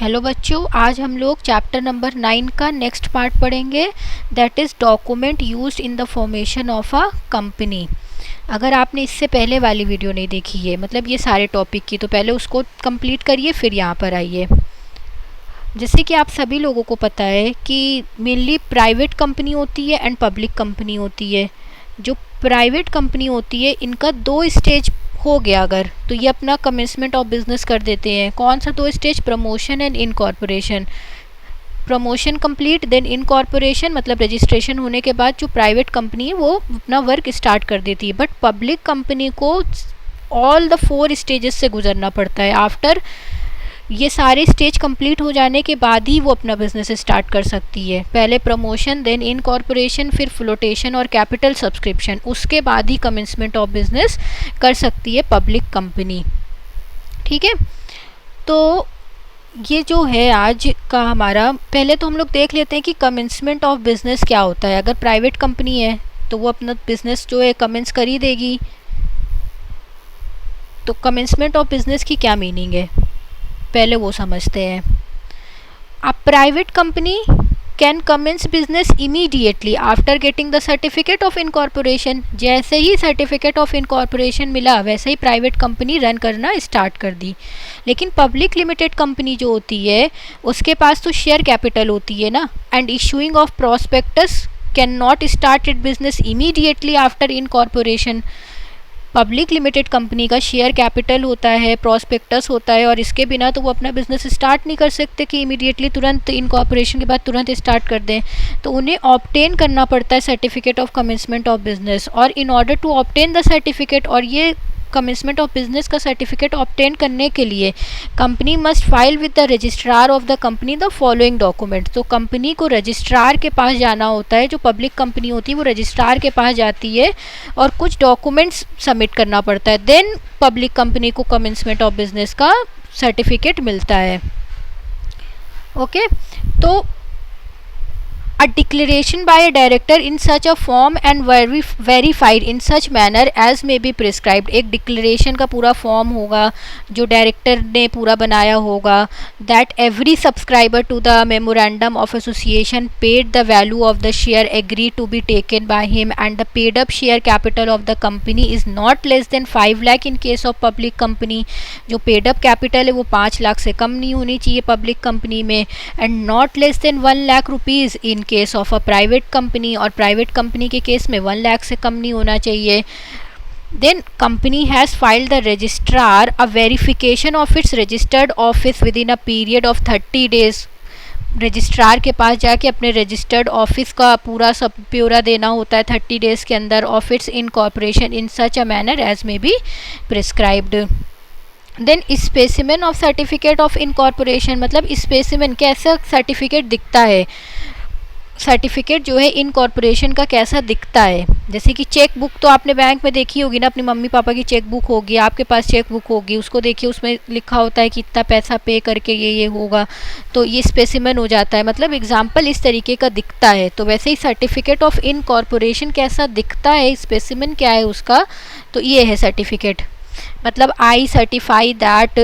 Hello बच्चों, आज हम लोग चैप्टर नंबर 9 का नेक्स्ट पार्ट पढ़ेंगे, that is document used in the formation of a company. अगर आपने इससे पहले वाली वीडियो नहीं देखी है, मतलब ये सारे टॉपिक की, तो पहले उसको कंप्लीट करिए फिर यहाँ पर आइए। जैसे कि आप सभी लोगों को पता है कि मेनली प्राइवेट कंपनी होती है एंड पब्लिक कंपनी होती है। जो प्राइवेट कंपनी होती है इनका 2 स्टेज हो गया अगर, तो ये अपना कमेंसमेंट ऑफ बिजनेस कर देते हैं। कौन सा 2 stage? Promotion and incorporation. Promotion complete, then incorporation, मतलब रजिस्ट्रेशन होने के बाद जो प्राइवेट कंपनी है वो अपना वर्क स्टार्ट कर देती है। बट पब्लिक कंपनी को ऑल द 4 स्टेजेस से गुजरना पड़ता है। आफ्टर ये सारे स्टेज कंप्लीट हो जाने के बाद ही वो अपना बिजनेस स्टार्ट कर सकती है। पहले प्रमोशन, देन इनकॉर्पोरेशन, फिर फ्लोटेशन और कैपिटल सब्सक्रिप्शन, उसके बाद ही कमेंसमेंट ऑफ बिजनेस कर सकती है पब्लिक कंपनी। ठीक है, तो ये जो है आज का हमारा, पहले तो हम लोग देख लेते हैं कि कमेंसमेंट ऑफ बिजनेस क्या होता है। अगर प्राइवेट कंपनी है तो वो अपना बिजनेस जो है कमेंस कर ही देगी। तो कमेंसमेंट ऑफ बिजनेस की क्या मीनिंग है, पहले वो समझते हैं। A private company can commence business immediately after getting the certificate of incorporation. जैसे ही सर्टिफिकेट ऑफ इनकॉर्पोरेशन मिला वैसे ही प्राइवेट कंपनी रन करना स्टार्ट कर दी। लेकिन पब्लिक लिमिटेड कंपनी जो होती है उसके पास तो शेयर कैपिटल होती है ना, and issuing of prospectus can not start it business immediately after incorporation. Public limited company का शेयर कैपिटल होता है, प्रॉस्पेक्टस होता है, और इसके बिना तो वो अपना बिजनेस स्टार्ट नहीं कर सकते कि इमीडिएटली तुरंत इनकॉर्पोरेशन के बाद तुरंत स्टार्ट कर दें। तो उन्हें ऑब्टेन करना पड़ता है certificate of commencement of business. और in order to obtain the certificate, और ये कमेंसमेंट ऑफ बिजनेस का सर्टिफिकेट ऑब्टेन करने के लिए company must file with the registrar of the company the following document. तो कंपनी को रजिस्ट्रार के पास जाना होता है। जो पब्लिक कंपनी होती है वो रजिस्ट्रार के पास जाती है और कुछ डॉक्यूमेंट्स सबमिट करना पड़ता है। देन पब्लिक कंपनी को कमेंसमेंट ऑफ बिजनेस का सर्टिफिकेट मिलता है। ओके, तो a declaration by a director in such a form and verified in such manner as may be prescribed। एक डिक्लेरेशन का पूरा फॉर्म होगा जो डायरेक्टर ने पूरा बनाया होगा। that every subscriber to the memorandum of association paid the value of the share agreed to be taken by him and the paid up share capital of the company is not less than 5 lakh in case of public company। जो paid up capital है वो 5 लाख से कम नहीं होनी चाहिए public company में, and not less than 1 lakh rupees in case of a private company, और प्राइवेट कंपनी के केस में 1 लाख से कम नहीं होना चाहिए। Then company has filed the registrar a verification of its registered office within a period of 30 days. Registrar के पास जाके अपने रजिस्टर्ड ऑफिस का पूरा सब ब्यौरा देना होता है 30 डेज़ के अंदर, of its incorporation in such a manner as may be prescribed. Then specimen of certificate of incorporation, मतलब स्पेसिमेन कैसा सर्टिफिकेट दिखता है, सर्टिफिकेट जो है इनकॉर्पोरेशन का कैसा दिखता है। जैसे कि चेक बुक तो आपने बैंक में देखी होगी ना, अपनी मम्मी पापा की चेक बुक होगी, आपके पास चेक बुक होगी, उसको देखिए उसमें लिखा होता है कि इतना पैसा पे करके ये होगा, तो ये स्पेसिमेन हो जाता है। मतलब एग्जाम्पल इस तरीके का दिखता है। तो वैसे ही सर्टिफिकेट ऑफ इनकॉर्पोरेशन कैसा दिखता है, स्पेसिमेन क्या है उसका, तो ये है सर्टिफिकेट। मतलब I certify that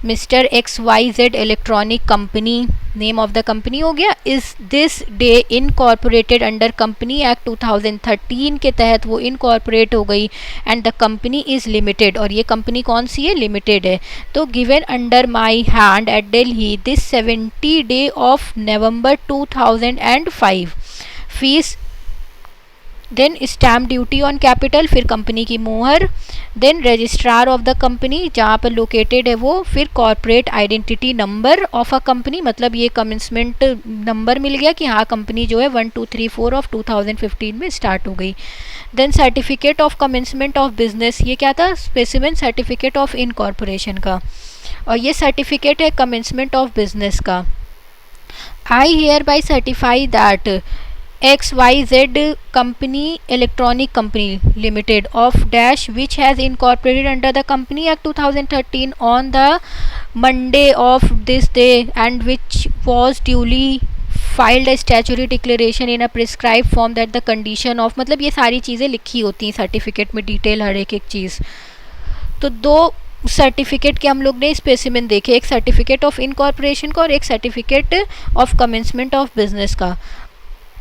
mister XYZ electronic company, name of the company हो गया, is this day incorporated under company act 2013 के तहत वो इनकॉर्पोरेट हो गई, and the company is limited, और ये कंपनी कौन सी है, लिमिटेड है। तो given under my hand at Delhi this 70 day of November 2005। Fees, then stamp duty on capital, फिर कंपनी की मोहर, then registrar of the company जहाँ पर लोकेटेड है वो, फिर corporate identity number of a company, मतलब ये कमेंसमेंट नंबर मिल गया कि हाँ कंपनी जो है 1 2 3 4 ऑफ 2015 में स्टार्ट हो गई। Then certificate of commencement of business, ये क्या था, स्पेसिमेन सर्टिफिकेट ऑफ इनकॉर्पोरेशन का, और ये सर्टिफिकेट है कमेंसमेंट ऑफ बिजनेस का। I hear by certify that XYZ company electronic company limited of dash which has incorporated under the company act 2013 on the Monday of this day and which was duly filed a statutory declaration in a prescribed form that the condition of, मतलब ये सारी चीज़ें लिखी होती हैं certificate में, detail हर एक चीज़। तो 2 सर्टिफिकेट के हम लोग ने स्पेसिमेन देखे, एक सर्टिफिकेट ऑफ इनकॉर्पोरेशन का और एक certificate of commencement of business का।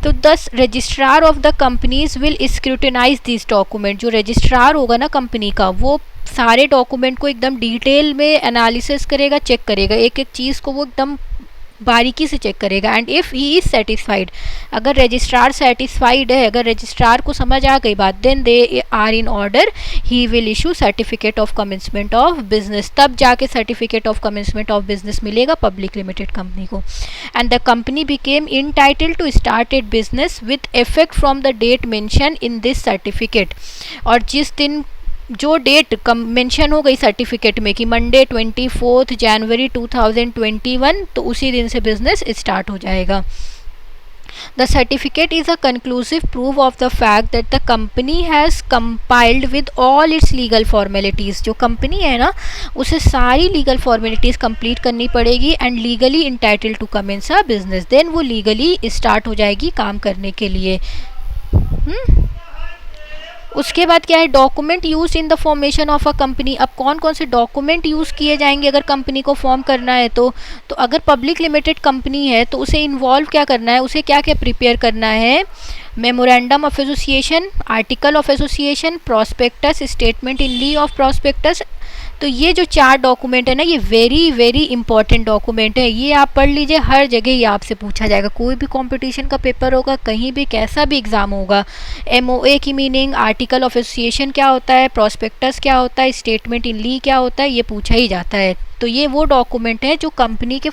तो दस registrar of the companies will scrutinise this document, जो रजिस्ट्रार होगा ना कंपनी का, वो सारे डॉक्यूमेंट को एकदम डिटेल में एनालिसिस करेगा, चेक करेगा, एक एक चीज़ को वो एकदम बारीकी से चेक करेगा। And if he is satisfied, अगर रजिस्ट्रार सेटिस्फाइड है, अगर रजिस्ट्रार को समझ आ गई बात, then they are in order, he will issue certificate of commencement of business, तब जाके certificate of commencement of business मिलेगा पब्लिक लिमिटेड कंपनी को। And the company became entitled to start it business with effect from the date mention in this certificate, और जिस दिन जो date mention हो गई सर्टिफिकेट में कि मंडे 24 जनवरी 2021, तो उसी दिन से बिजनेस स्टार्ट हो जाएगा। The certificate is a conclusive proof of the fact that the company has complied with all its legal formalities, जो कंपनी है ना उसे सारी लीगल फॉर्मेलिटीज़ कंप्लीट करनी पड़ेगी, and legally entitled to commence a business, then वो legally start हो जाएगी काम करने के लिए। उसके बाद क्या है, document use in the formation of a company. अब कौन कौन से डॉक्यूमेंट यूज़ किए जाएंगे अगर कंपनी को फॉर्म करना है तो अगर पब्लिक लिमिटेड कंपनी है तो उसे इन्वॉल्व क्या करना है, उसे क्या क्या प्रिपेयर करना है, memorandum of association, article of association, prospectus, statement in lieu of prospectus. तो ये जो 4 डॉक्यूमेंट है ना, ये वेरी वेरी इंपॉर्टेंट डॉक्यूमेंट है, ये आप पढ़ लीजिए, हर जगह ये आपसे पूछा जाएगा, कोई भी कंपटीशन का पेपर होगा, कहीं भी कैसा भी एग्ज़ाम होगा। एमओए की मीनिंग, आर्टिकल ऑफ एसोसिएशन क्या होता है, प्रॉस्पेक्टस क्या होता है, स्टेटमेंट इन ली क्या होता है, ये पूछा ही जाता है। तो ये वो डॉक्यूमेंट हैं जो कंपनी के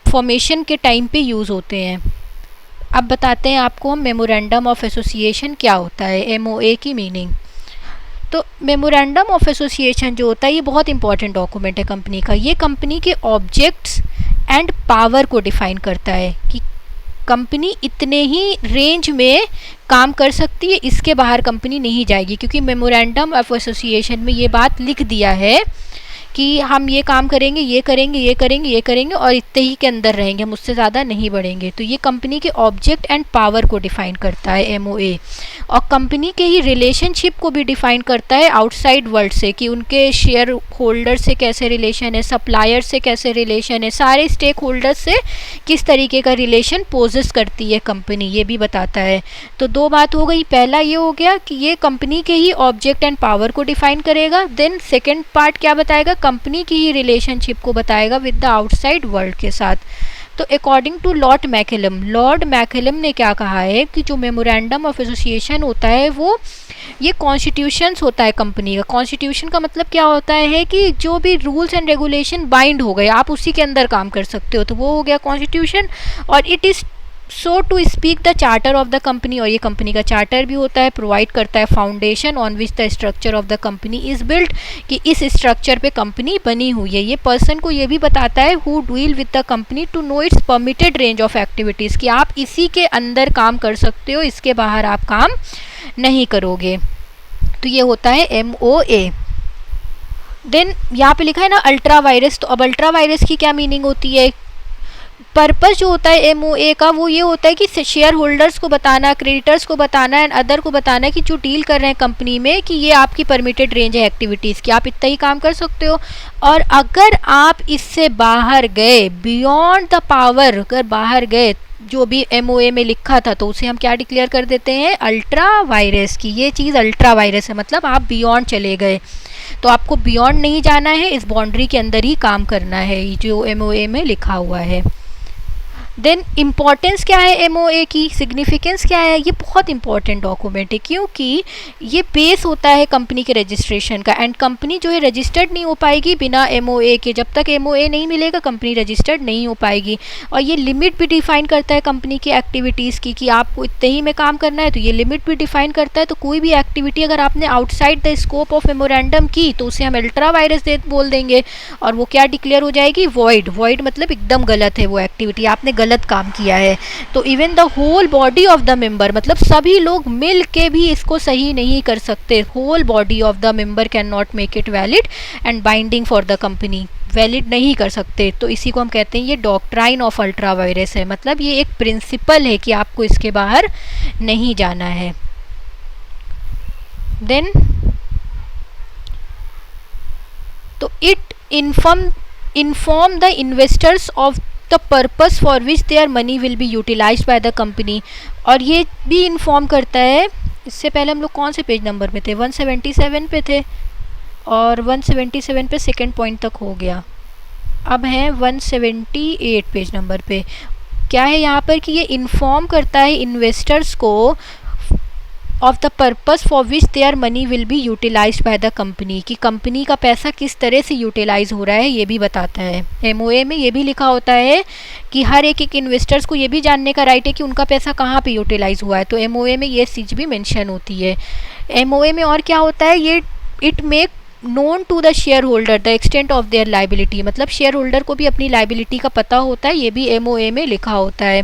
फॉर्मेशन के टाइम पे यूज़ होते हैं। अब बताते हैं आपको हम मेमोरेंडम ऑफ एसोसिएशन क्या होता है, एमओए की मीनिंग। तो मेमोरेंडम ऑफ एसोसिएशन जो होता है ये बहुत इंपॉर्टेंट डॉक्यूमेंट है कंपनी का। ये कंपनी के ऑब्जेक्ट्स एंड पावर को डिफाइन करता है कि कंपनी इतने ही रेंज में काम कर सकती है, इसके बाहर कंपनी नहीं जाएगी, क्योंकि मेमोरेंडम ऑफ एसोसिएशन में ये बात लिख दिया है कि हम ये काम करेंगे, ये करेंगे, ये करेंगे, ये करेंगे, और इतने ही के अंदर रहेंगे, हम उससे ज़्यादा नहीं बढ़ेंगे। तो ये कंपनी के ऑब्जेक्ट एंड पावर को डिफाइन करता है एमओए, और कंपनी के ही रिलेशनशिप को भी डिफाइन करता है आउटसाइड वर्ल्ड से, कि उनके शेयर होल्डर से कैसे रिलेशन है, सप्लायर से कैसे रिलेशन है, सारे स्टेक होल्डर्स से किस तरीके का रिलेशन पोजेस करती है कंपनी, ये भी बताता है। तो 2 बात हो गई, पहला ये हो गया कि ये कंपनी के ही ऑब्जेक्ट एंड पावर को डिफाइन करेगा, देन सेकेंड पार्ट क्या बताएगा, कंपनी की ही रिलेशनशिप को बताएगा विद द आउटसाइड वर्ल्ड के साथ। तो अकॉर्डिंग टू लॉर्ड मैकेलम ने क्या कहा है कि जो मेमोरेंडम ऑफ एसोसिएशन होता है वो ये कॉन्स्टिट्यूशंस होता है कंपनी का। कॉन्स्टिट्यूशन का मतलब क्या होता है कि जो भी रूल्स एंड रेगुलेशन बाइंड हो गए आप उसी के अंदर काम कर सकते हो, तो वो हो गया कॉन्स्टिट्यूशन। और it is so to speak the charter of the company, और ये कंपनी का चार्टर भी होता है, प्रोवाइड करता है foundation on which the structure of the company is built, कि इस स्ट्रक्चर पे कंपनी बनी हुई है। ये पर्सन को ये भी बताता है who deal with the company to know its permitted range of activities, कि आप इसी के अंदर काम कर सकते हो, इसके बाहर आप काम नहीं करोगे। तो ये होता है एमओए। देन यहाँ पे लिखा है ना अल्ट्रा वायरस, तो अब अल्ट्रा वायरस की क्या मीनिंग होती है, पर्पस जो होता है एमओए का वो ये होता है कि शेयर होल्डर्स को बताना, क्रेडिटर्स को बताना एंड अदर को बताना कि जो डील कर रहे हैं कंपनी में, कि ये आपकी परमिटेड रेंज है एक्टिविटीज़ की, आप इतना ही काम कर सकते हो, और अगर आप इससे बाहर गए, बियॉन्ड द पावर अगर बाहर गए जो भी एमओए में लिखा था, तो उसे हम क्या डिक्लेयर कर देते हैं, अल्ट्रा वायरस की। ये चीज़ अल्ट्रा वायरस है, मतलब आप बियॉन्ड चले गए, तो आपको बियॉन्ड नहीं जाना है, इस बाउंड्री के अंदर ही काम करना है जो एमओए में लिखा हुआ है। देन इम्पॉर्टेंस क्या है एमओए की, सिग्निफिकेंस क्या है, ये बहुत इंपॉर्टेंट डॉक्यूमेंट है क्योंकि ये बेस होता है कंपनी के रजिस्ट्रेशन का, एंड कंपनी जो है रजिस्टर्ड नहीं हो पाएगी बिना एमओए के, जब तक एमओए नहीं मिलेगा कंपनी रजिस्टर्ड नहीं हो पाएगी। और ये लिमिट भी डिफाइन करता है कंपनी की एक्टिविटीज़ की, कि आपको इतने ही में काम करना है, तो ये लिमिट भी डिफाइन करता है। तो कोई भी एक्टिविटी अगर आपने outside the scope of memorandum की तो उसे हम अल्ट्रा वायरस बोल देंगे, और वो क्या डिक्लेयर हो जाएगी, वॉइड। वॉइड मतलब एकदम गलत है वो एक्टिविटी, आपने गलत काम किया है। तो even the whole body of the member, मतलब सभी लोग मिल के भी इसको सही नहीं कर सकते, whole body of the member can not make it valid and binding for the company, valid नहीं कर सकते। तो इसी को हम कहते हैं ये डॉक्ट्राइन ऑफ अल्ट्रा वायरस है, मतलब ये एक प्रिंसिपल है कि आपको इसके बाहर नहीं जाना है। देन तो it inform the investors of the purpose for which their money will be utilised by the company. और ये भी इन्फॉर्म करता है, इससे पहले हम लोग कौन से पेज नंबर पे थे, 177 पे थे, और 177 पे सेकेंड पॉइंट तक हो गया, अब हैं 178 पेज नंबर पे। क्या है यहाँ पर कि ये इन्फॉर्म करता है इन्वेस्टर्स को of the purpose for which their money will be utilised by the company, कि कंपनी का पैसा किस तरह से यूटिलाइज हो रहा है ये भी बताता है। एमओए में ये भी लिखा होता है कि हर एक इन्वेस्टर्स को ये भी जानने का राइट है कि उनका पैसा कहाँ पे यूटिलाइज हुआ है, तो एमओए में ये चीज़ भी मेंशन होती है। एमओए में और क्या होता है, ये it make known to the share holder the extent of their liability, मतलब शेयर होल्डर को भी अपनी लाइबिलिटी का पता होता है, ये भी एमओए में लिखा होता है।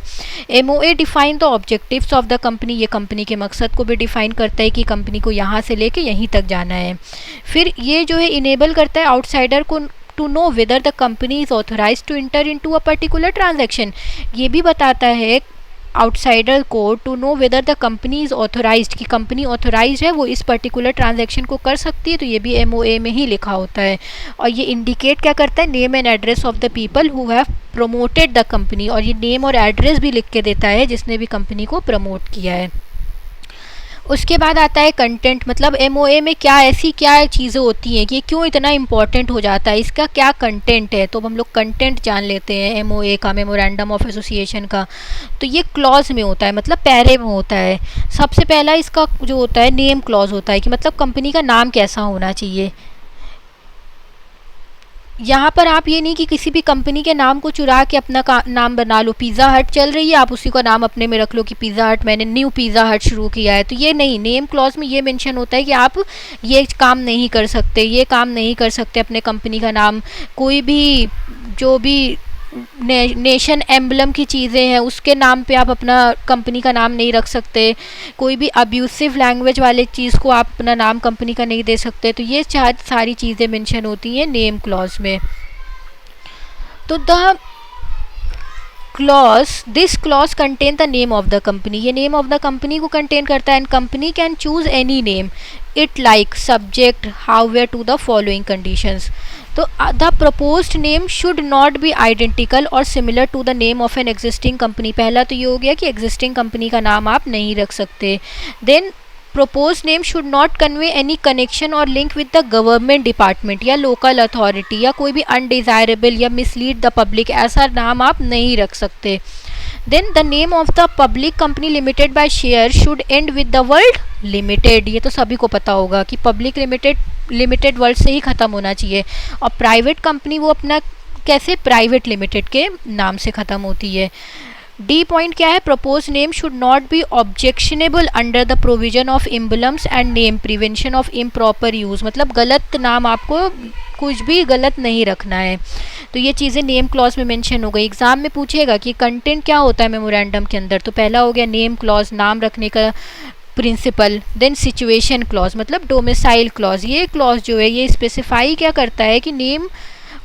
MOA define the objectives of the company, ये कंपनी के मकसद को भी डिफाइन करता है कि कंपनी को यहाँ से लेके यहीं तक जाना है। फिर ये जो है इनेबल करता है आउटसाइडर को to know whether the company is authorised to enter into a particular transaction, ये भी बताता है आउटसाइडर को to know whether the company is authorised, कि कंपनी ऑथोराइज है, वो इस पर्टिकुलर ट्रांजैक्शन को कर सकती है, तो ये भी एमओए में ही लिखा होता है। और ये इंडिकेट क्या करता है, name and address of the people who have promoted the company, और ये नेम और एड्रेस भी लिख के देता है जिसने भी कंपनी को प्रमोट किया है। उसके बाद आता है कंटेंट, मतलब एमओए में क्या ऐसी क्या चीज़ें होती हैं कि ये क्यों इतना इम्पॉर्टेंट हो जाता है, इसका क्या कंटेंट है, तो हम लोग कंटेंट जान लेते हैं एमओए का, मेमोरेंडम ऑफ एसोसिएशन का। तो ये क्लॉज में होता है, मतलब पैरे में होता है। सबसे पहला इसका जो होता है नेम क्लॉज होता है, कि मतलब कंपनी का नाम कैसा होना चाहिए। यहाँ पर आप ये नहीं कि किसी भी कंपनी के नाम को चुरा के अपना नाम बना लो, पिज़्ज़ा हट चल रही है आप उसी का नाम अपने में रख लो कि पिज़्ज़ा हट, मैंने न्यू पिज़्ज़ा हट शुरू किया है, तो ये नहीं। नेम क्लॉज में ये मेंशन होता है कि आप ये काम नहीं कर सकते, ये काम नहीं कर सकते, अपने कंपनी का नाम कोई भी जो भी नेशन एम्बलम की चीज़ें हैं उसके नाम पे आप अपना कंपनी का नाम नहीं रख सकते, कोई भी अब्यूसिव लैंग्वेज वाले चीज़ को आप अपना नाम कंपनी का नहीं दे सकते, तो ये सारी चीज़ें मेंशन होती हैं नेम क्लॉज में। तो this clause contain the name of the company, ये नेम ऑफ द कंपनी को कंटेन करता है। And company can choose any name it like subject however to the following conditions. तो the proposed name should not be identical और similar to the name of an existing company. पहला तो ये हो गया कि एग्जिस्टिंग कंपनी का नाम आप नहीं रख सकते। Then proposed name should not convey any connection or link with the government department या local authority या कोई भी undesirable या mislead the public, ऐसा नाम आप नहीं रख सकते। Then the name of the public company limited by share should end with the word limited, ये तो सभी को पता होगा कि public limited वर्ड से ही ख़त्म होना चाहिए, और प्राइवेट कंपनी वो अपना कैसे प्राइवेट लिमिटेड के नाम से ख़त्म होती है। डी पॉइंट क्या है, propose name should not B objectionable under the provision of emblems and name prevention of improper use, मतलब गलत नाम आपको कुछ भी गलत नहीं रखना है। तो ये चीज़ें नेम क्लॉज में मेंशन हो गई। एग्जाम में पूछेगा कि कंटेंट क्या होता है मेमोरेंडम के अंदर, तो पहला हो गया नेम क्लॉज, नाम रखने का प्रिंसिपल। देन सिचुएशन क्लॉज मतलब डोमिसाइल क्लॉज, ये क्लॉज जो है ये स्पेसिफाई क्या करता है कि name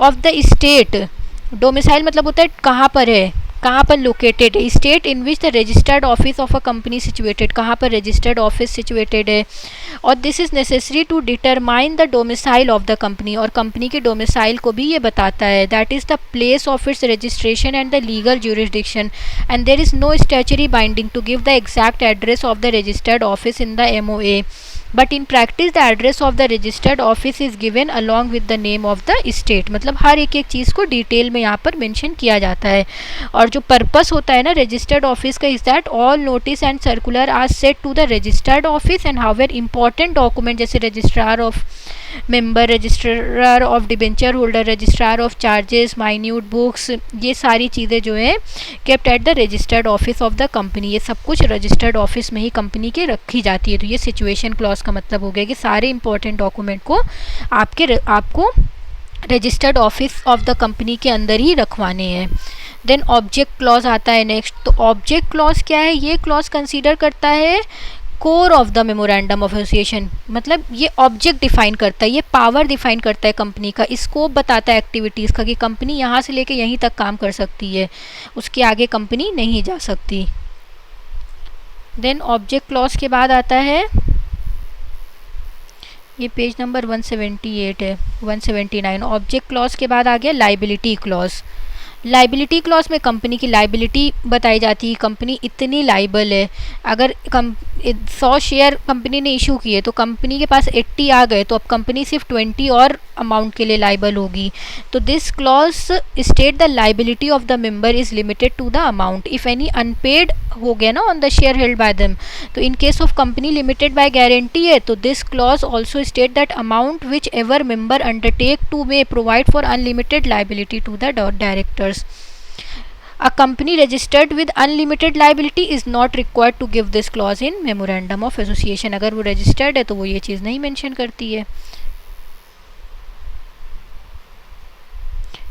of the state, domicile मतलब होता है कहाँ पर है, कहाँ पर लोकेटेड है, state in which the registered office of a company situated, कहाँ पर रजिस्टर्ड ऑफिस सिचुएटेड है, और this is necessary to determine the domicile of the company, और कंपनी के डोमिसाइल को भी ये बताता है, that is the place of its registration and the legal jurisdiction, and there is no statutory binding to give the exact address of the registered office in the MOA, but in practice the address of the registered office is given along with the name of the state, मतलब हर एक चीज़ को detail में यहाँ पर mention किया जाता है। और जो पर्पस होता है ना रजिस्टर्ड ऑफिस का, is that all notice and circular are set to the registered office and however important document जैसे registrar of member, registrar of debenture holder, registrar of charges, minute books, ये सारी चीज़ें जो है kept at the registered office of the company, ये सब कुछ registered office में ही कंपनी के रखी जाती है। तो ये सिचुएशन क्लॉज का मतलब हो गया कि सारे इंपॉर्टेंट डॉक्यूमेंट को आपको registered office of the company के अंदर ही रखवाने हैं। देन ऑब्जेक्ट क्लॉज आता है नेक्स्ट। तो ऑब्जेक्ट क्लॉज क्या है, ये क्लॉज कंसीडर करता है core of the memorandum of association, मतलब ये ऑब्जेक्ट डिफाइन करता है, ये पावर डिफाइन करता है कंपनी का, स्कोप बताता है एक्टिविटीज़ का कि कंपनी यहाँ से लेके यहीं तक काम कर सकती है, उसके आगे कंपनी नहीं जा सकती। देन ऑब्जेक्ट क्लॉज के बाद आता है ये पेज नंबर 178 है, 179। ऑब्जेक्ट क्लॉज के बाद आ गया लाइबिलिटी क्लॉज। लाइबिलिटी क्लॉज में कंपनी की लाइबिलिटी बताई जाती है, कंपनी इतनी लाइबल है। अगर 100 शेयर कंपनी ने इशू किए तो कंपनी के पास 80 आ गए, तो अब कंपनी सिर्फ 20 और अमाउंट के लिए लाइबल होगी। तो this clause state the liability of the member is limited to the amount if any unpaid हो गया ना on the share held by them. तो in case of company limited by guarantee है, तो this clause also state that amount which ever member undertake to may provide for unlimited liability to the directors. A company registered with unlimited liability is not required to give this clause in memorandum of association। अगर वो registered है तो वो ये चीज़ नहीं mention करती है।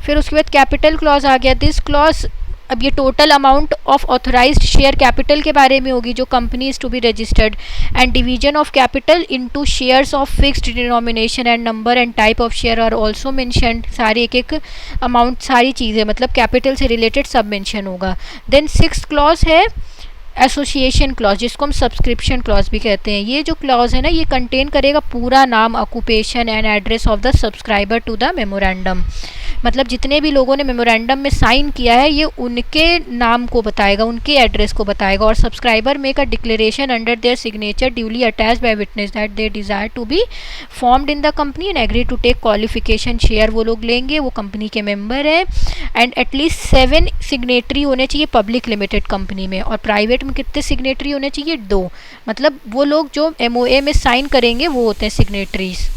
फिर उसके बाद कैपिटल क्लॉज आ गया। दिस क्लॉज, अब ये total amount of authorised share capital के बारे में होगी जो company is to be registered, and division of capital into shares of fixed denomination and number and type of share are also mentioned. सारे एक एक अमाउंट, सारी चीज़ें मतलब कैपिटल से रिलेटेड सब मेंशन होगा। देन 6th क्लॉज है एसोसिएशन क्लॉज, जिसको हम सब्सक्रिप्शन क्लॉज भी कहते हैं। ये जो क्लॉज है ना, ये कंटेन करेगा पूरा नाम, occupation and address of the subscriber to the memorandum. मतलब जितने भी लोगों ने मेमोरेंडम में साइन किया है ये उनके नाम को बताएगा, उनके एड्रेस को बताएगा। और subscriber make a declaration under their signature duly attached by witness that they desire to be formed in the company and agree to take qualification share. वो लोग लेंगे, वो कंपनी के मेंबर है। एंड एटलीस्ट 7 सिग्नेटरी होने चाहिए public limited company में, और प्राइवेट में कितने सिग्नेटरी होने चाहिए? 2। मतलब वो लोग जो MOA में साइन करेंगे वो होते हैं सिग्नेटरीज।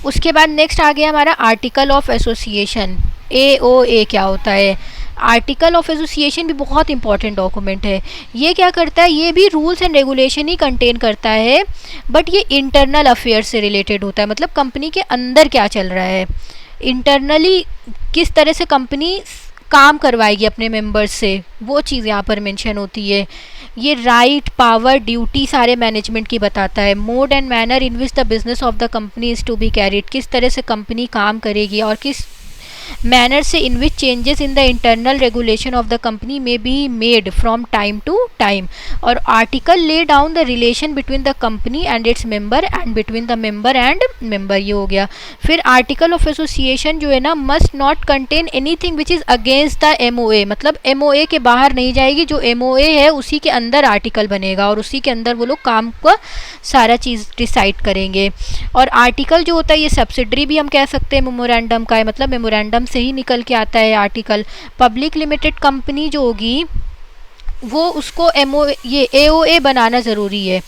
उसके बाद नेक्स्ट आ गया हमारा आर्टिकल ऑफ एसोसिएशन। AOA क्या होता है? आर्टिकल ऑफ एसोसिएशन भी बहुत इंपॉर्टेंट डॉक्यूमेंट है। ये क्या करता है? ये भी rules and regulation he contain करता है, बट ये इंटरनल अफेयर्स से रिलेटेड होता है। मतलब कंपनी के अंदर क्या चल रहा है, इंटरनली किस तरह से कंपनी काम करवाएगी अपने मेंबर्स से, वो चीज़ यहाँ पर मेंशन होती है। ये राइट, पावर, ड्यूटी सारे मैनेजमेंट की बताता है। Mode and manner in which the business of the company is to be carried, किस तरह से कंपनी काम करेगी और किस मैनर से in which changes in the internal regulation of the company में be made from time to time. और article lay down the relation between the company and its member and between the member and member, ये हो गया। फिर article of association जो है ना, must not contain anything which is against the MOA। मतलब MOA के बाहर नहीं जाएगी, जो MOA है उसी के अंदर आर्टिकल बनेगा और उसी के अंदर वो लोग काम का सारा चीज़ डिसाइड करेंगे। और आर्टिकल जो होता है ये सब्सिडरी भी हम कह सकते हैं मेमोरेंडम का है, मतलब मेमोरेंडम से ही निकल के आता है आर्टिकल। पब्लिक लिमिटेड कंपनी जो होगी वो उसको ये AOA बनाना ज़रूरी है,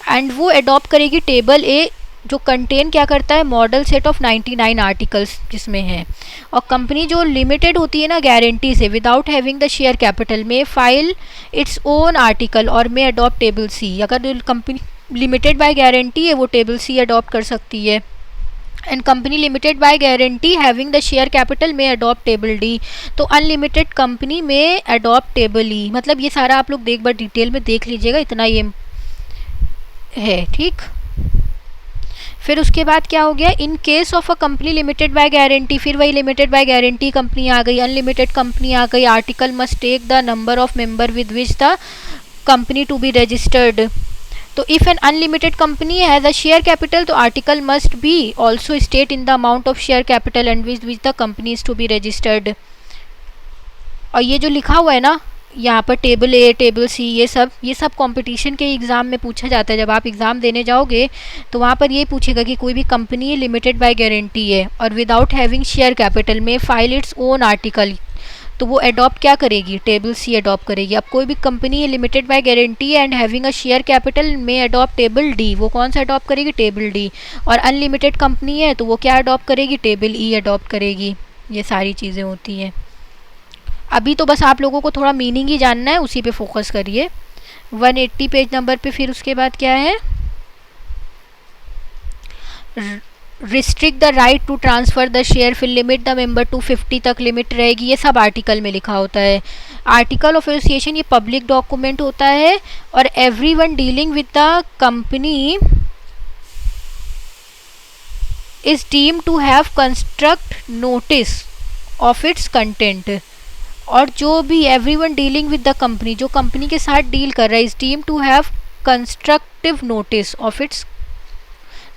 एंड वो अडॉप्ट करेगी टेबल A, जो कंटेन क्या करता है, मॉडल सेट ऑफ 99 आर्टिकल्स जिसमें है। और कंपनी जो लिमिटेड होती है ना गारंटी से, without having the share capital, में फाइल इट्स ओन आर्टिकल और में अडॉप्ट टेबल C। अगर कंपनी लिमिटेड बाय गारंटी है वो टेबल C अडॉप्ट कर सकती है। And company limited by guarantee having the share capital में अडॉप्ट टेबल D। तो अनलिमिटेड कंपनी में अडॉप्ट टेबल E। मतलब ये सारा आप लोग एक बार डिटेल में देख लीजिएगा, इतना ये है, ठीक। फिर उसके बाद क्या हो गया, in case of a company limited by guarantee, फिर वही लिमिटेड बाय गारंटी कंपनी आ गई, अनलिमिटेड कंपनी आ गई। Article must take the number of member with which the company to be registered. तो if an unlimited company has a share capital, तो article must be also state in the amount of share capital and which the company is to be registered. और ये जो लिखा हुआ है ना यहाँ पर टेबल A, टेबल C, ये सब कंपटीशन के एग्ज़ाम में पूछा जाता है। जब आप एग्ज़ाम देने जाओगे तो वहाँ पर ये पूछेगा कि कोई भी कंपनी लिमिटेड बाय गारंटी है और विदाउट हैविंग शेयर कैपिटल में फाइल इट्स ओन आर्टिकल, तो वो अडॉप्ट क्या करेगी, टेबल C अडॉप्ट करेगी। अब कोई भी कंपनी है limited by guarantee and having a share capital में अडॉप्ट टेबल D, वो कौन सा अडॉप्ट करेगी, टेबल D। और अनलिमिटेड कंपनी है तो वो क्या अडॉप्ट करेगी, टेबल E अडॉप्ट करेगी। ये सारी चीज़ें होती हैं। अभी तो बस आप लोगों को थोड़ा मीनिंग ही जानना है, उसी पे फोकस करिए। 180 पेज नंबर पे फिर उसके बाद क्या है, restrict the right to transfer the share, फिर लिमिट द मेंबर टू 50 तक लिमिट रहेगी। ये सब आर्टिकल में लिखा होता है। आर्टिकल ऑफ एसोसिएशन ये पब्लिक डॉक्यूमेंट होता है और everyone dealing with the company is deem to have construct notice of its content. और जो भी everyone dealing with the company, जो कंपनी के साथ डील कर रहा है, is deem to have constructive notice of its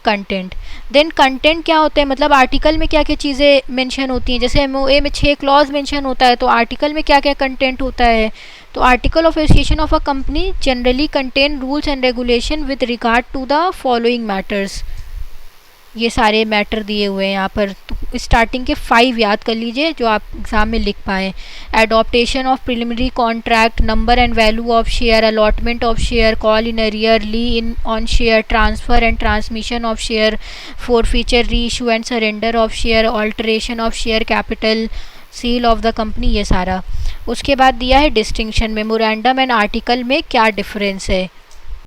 content. Then content क्या होता है, मतलब आर्टिकल में क्या क्या चीज़ें मेंशन होती हैं। जैसे एमओए में 6 क्लॉज मेंशन होता है, तो आर्टिकल में क्या क्या कंटेंट होता है। तो article of association of a company generally contain rules and regulation with regard to the following matters. ये सारे मैटर दिए हुए हैं यहाँ पर। तो स्टार्टिंग के 5 याद कर लीजिए जो आप एग्ज़ाम में लिख पाएँ। Adoption of preliminary contract, number and value of share, allotment of share, call in arrear, lien on share, transfer and transmission of share, forfeiture, reissue and surrender of share, alteration of share capital, seal of the company, ये सारा। उसके बाद दिया है distinction, memorandum and article में क्या difference है।